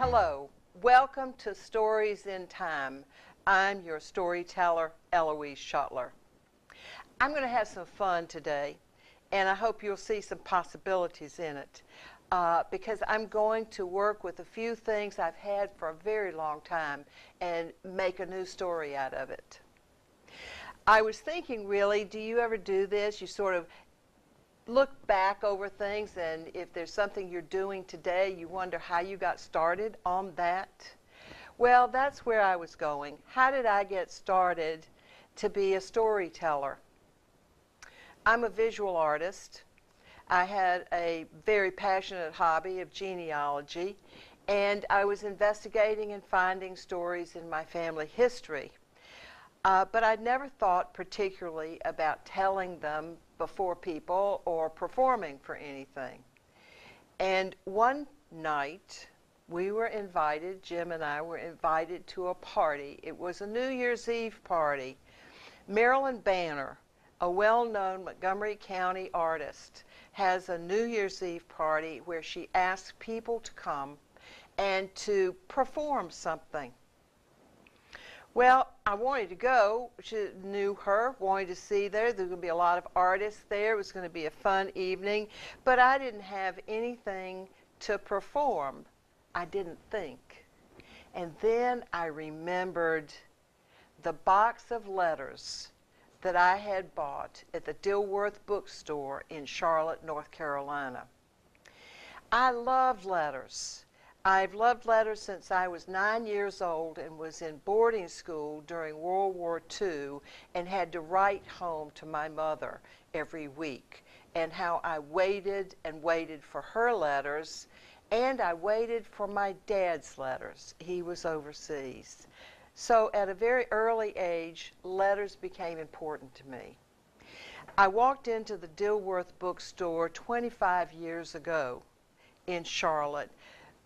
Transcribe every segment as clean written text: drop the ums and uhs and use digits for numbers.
Hello, welcome to Stories in Time. I'm your storyteller, Ellouise Schoettler. I'm going to have some fun today, and I hope you'll see some possibilities in it because I'm going to work with a few things I've had for a very long time and make a new story out of it. I was thinking, really, do you ever do this? You sort of look back over things, and if there's something you're doing today, you wonder how you got started on that. Well, that's where I was going. How did I get started to be a storyteller? I'm a visual artist. I had a very passionate hobby of genealogy, and I was investigating and finding stories in my family history. But I'd never thought particularly about telling them before people or performing for anything. And one night, we were invited, Jim and I were invited to a party. It was a New Year's Eve party. Marilyn Banner, a well-known Montgomery County artist, has a New Year's Eve party where she asks people to come and to perform something. Well, I wanted to go. She knew her, wanted to see there. There was going to be a lot of artists there. It was going to be a fun evening. But I didn't have anything to perform. I didn't think. And then I remembered the box of letters that I had bought at the Dilworth bookstore in Charlotte, North Carolina. I loved letters. I've loved letters since I was 9 years old and was in boarding school during World War II and had to write home to my mother every week, and how I waited and waited for her letters, and I waited for my dad's letters. He was overseas. So at a very early age, letters became important to me. I walked into the Dilworth bookstore 25 years ago in Charlotte,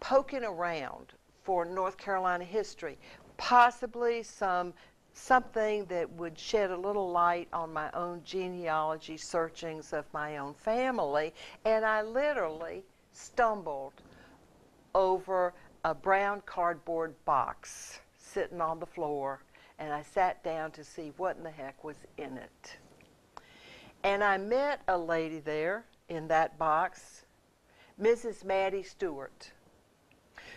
poking around for North Carolina history, possibly something that would shed a little light on my own genealogy searchings of my own family, and I literally stumbled over a brown cardboard box sitting on the floor, and I sat down to see what in the heck was in it. And I met a lady there in that box, Mrs. Mattie Stewart,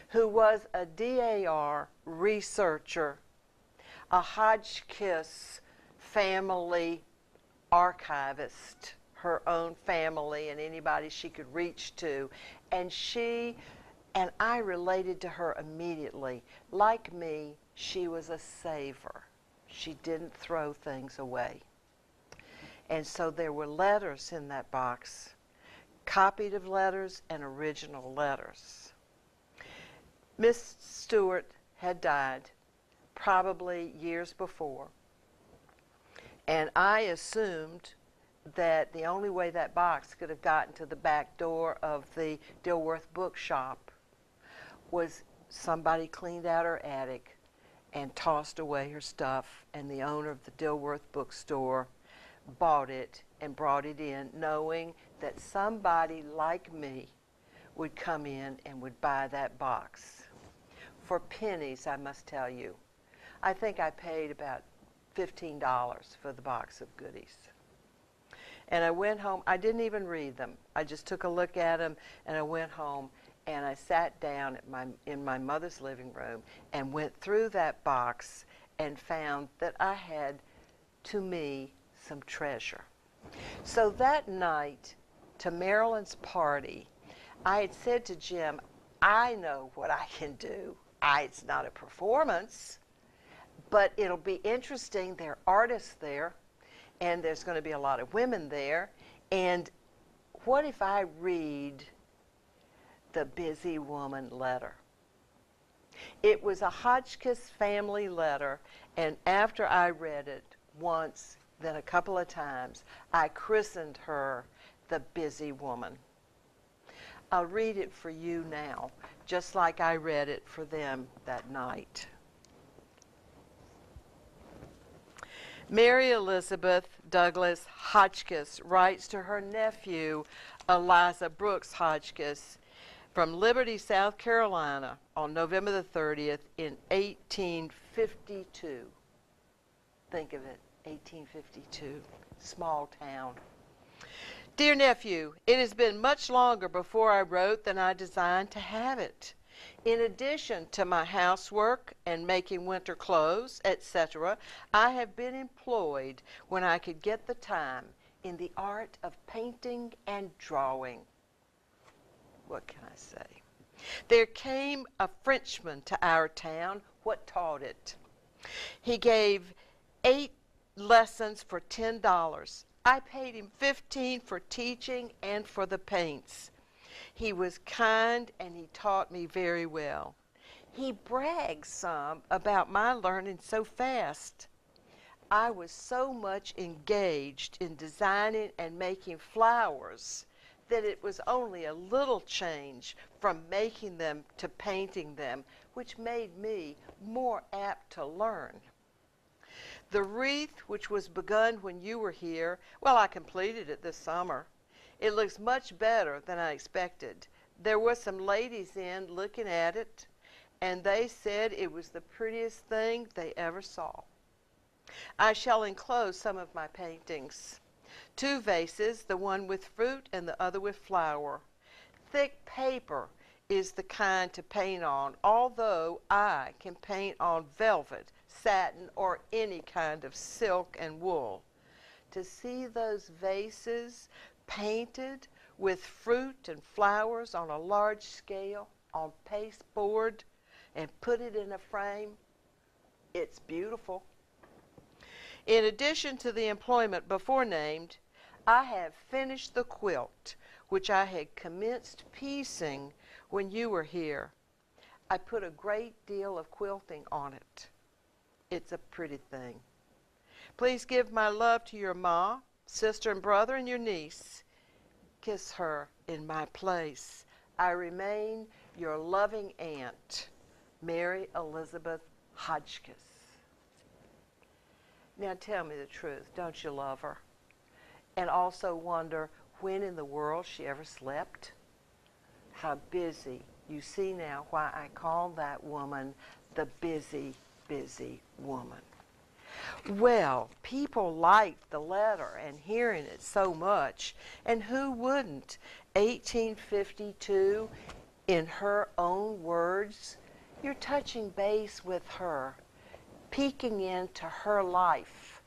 who was a DAR researcher, a Hodgkis family archivist, her own family and anybody she could reach to. And I related to her immediately. Like me, she was a saver. She didn't throw things away. And so there were letters in that box, copied of letters and original letters. Miss Stewart had died probably years before, and I assumed that the only way that box could have gotten to the back door of the Dilworth bookshop was somebody cleaned out her attic and tossed away her stuff, and the owner of the Dilworth bookstore bought it and brought it in, knowing that somebody like me would come in and would buy that box. For pennies, I must tell you. I think I paid about $15 for the box of goodies. And I went home. I didn't even read them. I just took a look at them, and I went home, and I sat down in my mother's living room and went through that box and found that I had, to me, some treasure. So that night, to Marilyn's party, I had said to Jim, I know what I can do. It's not a performance, but it'll be interesting. There are artists there, and there's going to be a lot of women there. And what if I read the Busy Woman letter? It was a Hodgkis family letter, and after I read it once, then a couple of times, I christened her the Busy Woman. I'll read it for you now, just like I read it for them that night. Mary Elizabeth Douglas Hodgkis writes to her nephew, Eliza Brooks Hodgkis, from Liberty, South Carolina on November the 30th in 1852. Think of it, 1852, small town. Dear nephew, it has been much longer before I wrote than I designed to have it. In addition to my housework and making winter clothes, etc., I have been employed when I could get the time in the art of painting and drawing. What can I say? There came a Frenchman to our town. What taught it? He gave 8 lessons for $10. I paid him $15 for teaching and for the paints. He was kind and he taught me very well. He bragged some about my learning so fast. I was so much engaged in designing and making flowers that it was only a little change from making them to painting them, which made me more apt to learn. The wreath, which was begun when you were here, well, I completed it this summer. It looks much better than I expected. There were some ladies in looking at it, and they said it was the prettiest thing they ever saw. I shall enclose some of my paintings. 2 vases, the one with fruit and the other with flower. Thick paper is the kind to paint on, although I can paint on velvet, satin, or any kind of silk and wool. To see those vases painted with fruit and flowers on a large scale, on pasteboard, and put it in a frame, it's beautiful. In addition to the employment before named, I have finished the quilt, which I had commenced piecing when you were here. I put a great deal of quilting on it. It's a pretty thing. Please give my love to your ma, sister and brother, and your niece. Kiss her in my place. I remain your loving aunt, Mary Elizabeth Hodgkis. Now tell me the truth, don't you love her? And also wonder when in the world she ever slept? How busy. You see now why I call that woman the busy, busy woman. Well, people liked the letter and hearing it so much, and who wouldn't? 1852, in her own words, you're touching base with her, peeking into her life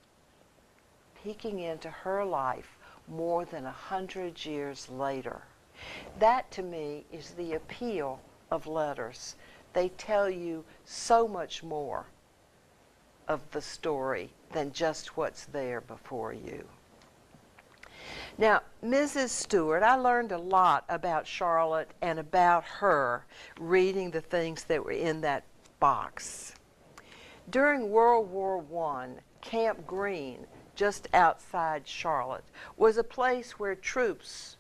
more than 100 years later. That to me is the appeal of letters. They tell you so much more of the story than just what's there before you. Now, Mrs. Stewart, I learned a lot about Charlotte and about her reading the things that were in that box. During World War I, Camp Green, just outside Charlotte, was a place where troops,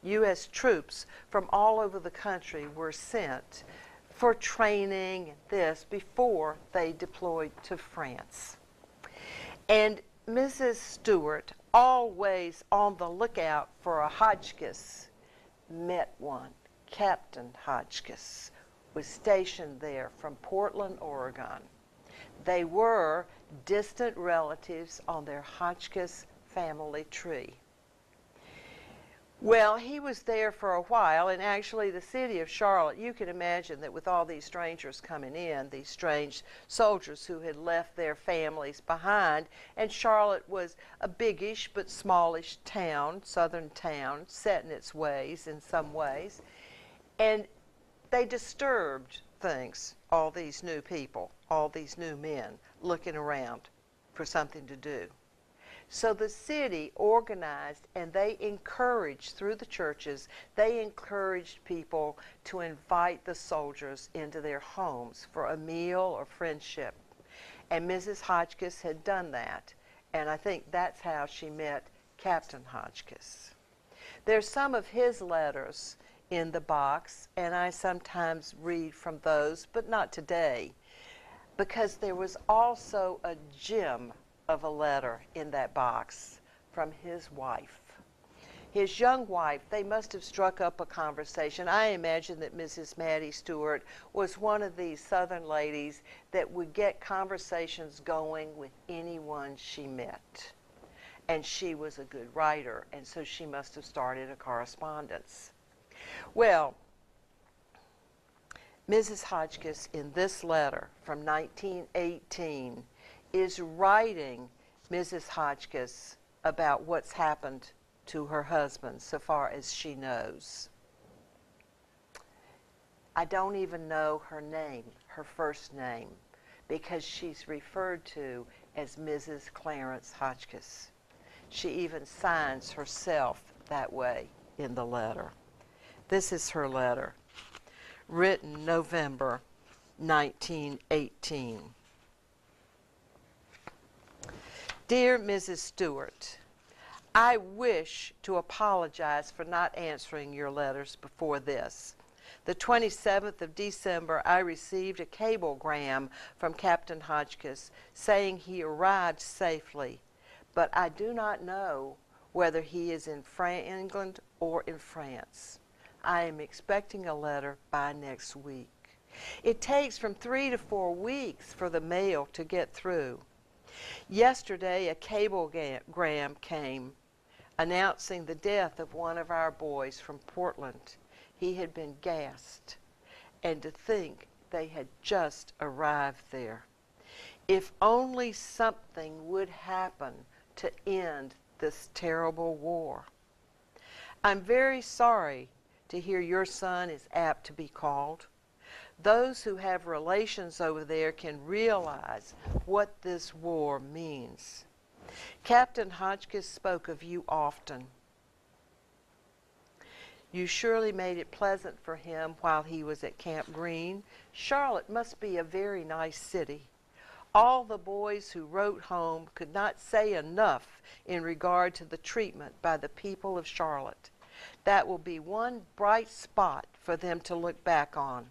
U.S. troops from all over the country were sent for training and this before they deployed to France. And Mrs. Stewart, always on the lookout for a Hodgkis, met one. Captain Hodgkis was stationed there from Portland, Oregon. They were distant relatives on their Hodgkis family tree. Well, he was there for a while, and actually the city of Charlotte, you can imagine that with all these strangers coming in, these strange soldiers who had left their families behind, and Charlotte was a biggish but smallish town, southern town, set in its ways in some ways, and they disturbed things, all these new people, all these new men looking around for something to do. So the city organized, and they encouraged, through the churches, they encouraged people to invite the soldiers into their homes for a meal or friendship. And Mrs. Hodgkis had done that, and I think that's how she met Captain Hodgkis. There's some of his letters in the box, and I sometimes read from those, but not today, because there was also a gem of a letter in that box from his wife. his young wife, they must have struck up a conversation. I imagine that Mrs. Mattie Stewart was one of these Southern ladies that would get conversations going with anyone she met. And she was a good writer, and so she must have started a correspondence. Well, Mrs. Hodgkis, in this letter from 1918, is writing Mrs. Hodgkis about what's happened to her husband, so far as she knows. I don't even know her name, her first name, because she's referred to as Mrs. Clarence Hodgkis. She even signs herself that way in the letter. This is her letter, written November 1918. Dear Mrs. Stewart, I wish to apologize for not answering your letters before this. The 27th of December, I received a cablegram from Captain Hodgkis saying he arrived safely, but I do not know whether he is in England or in France. I am expecting a letter by next week. It takes from 3 to 4 weeks for the mail to get through. Yesterday, a cablegram came announcing the death of one of our boys from Portland. He had been gassed, and to think they had just arrived there. If only something would happen to end this terrible war. I'm very sorry to hear your son is apt to be called. Those who have relations over there can realize what this war means. Captain Hodgkis spoke of you often. You surely made it pleasant for him while he was at Camp Green. Charlotte must be a very nice city. All the boys who wrote home could not say enough in regard to the treatment by the people of Charlotte. That will be one bright spot for them to look back on.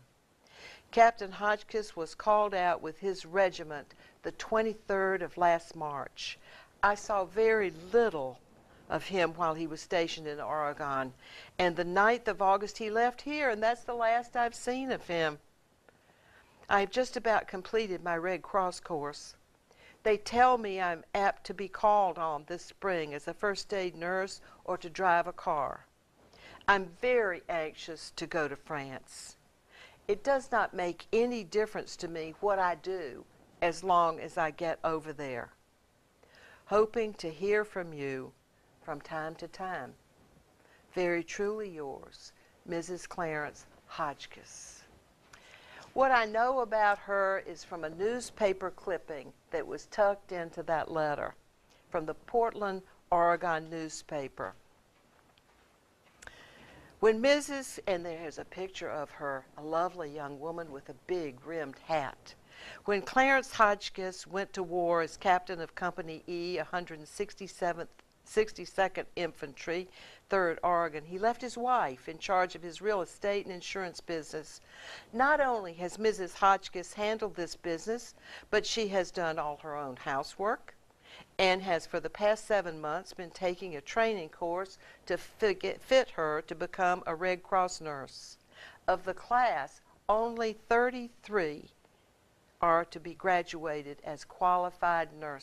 Captain Hodgkis was called out with his regiment the 23rd of last March. I saw very little of him while he was stationed in Oregon, and the 9th of August he left here, and that's the last I've seen of him. I have just about completed my Red Cross course. They tell me I'm apt to be called on this spring as a first aid nurse or to drive a car. I'm very anxious to go to France. It does not make any difference to me what I do as long as I get over there. Hoping to hear from you from time to time. Very truly yours, Mrs. Clarence Hodgkis. What I know about her is from a newspaper clipping that was tucked into that letter from the Portland, Oregon newspaper. When Mrs., and there's a picture of her, a lovely young woman with a big rimmed hat. When Clarence Hodgkis went to war as captain of Company E, 162nd Infantry, 3rd Oregon, he left his wife in charge of his real estate and insurance business. Not only has Mrs. Hodgkis handled this business, but she has done all her own housework and has for the past 7 months been taking a training course to fit her to become a Red Cross nurse. Of the class, only 33 are to be graduated as qualified nurses.